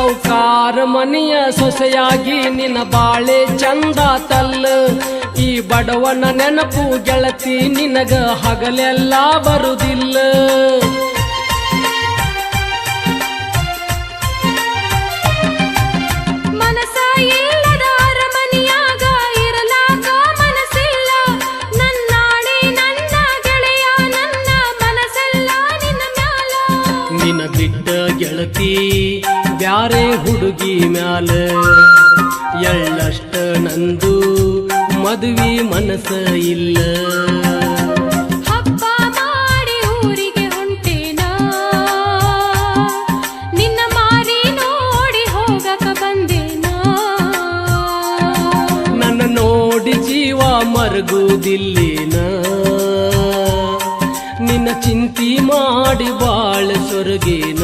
ಸೌಕಾರ ಮನೆಯ ಸೊಸೆಯಾಗಿ ನಿನ್ನ ಬಾಳೆ ಚಂದ ತಲ್ಲ. ಈ ಬಡವನ ನೆನಪು ಗೆಳತಿ ನಿನಗ ಹಗಲೆಲ್ಲ ಬರುದಿಲ್ಲ. ಮನಸ ಇಲ್ಲದ ಅರಮನೆಯಾಗ ಇರಲಾಕ ಮನಸ್ಸಿಲ್ಲ. ನನ್ನಾಣೆ ನನ್ನ ಗೆಳೆಯ ನನ್ನ ಮನಸ್ಸೆಲ್ಲ ನಿನ್ನ ಮ್ಯಾಲ. ನಿನ್ನ ಬಿಟ್ಟ ಗೆಳತಿ ಬ್ಯಾರೆ ಹುಡುಗಿ ಮ್ಯಾಲ ಎಳ್ಳಷ್ಟ ನಂದು ಮದುವೆ ಮನಸ್ಸ ಇಲ್ಲ. ಹಬ್ಬ ಮಾಡಿ ಊರಿಗೆ ಹೊಂಟೇನ ನಿನ್ನ ಮಾರಿ ನೋಡಿ ಹೋಗಕ ಬಂದೇನ. ನನ್ನ ನೋಡಿ ಜೀವ ಮರಗುವುದಿಲ್ಲೇನ. ನಿನ್ನ ಚಿಂತಿ ಮಾಡಿ ಬಾಳ ಸೊರಗೇನ.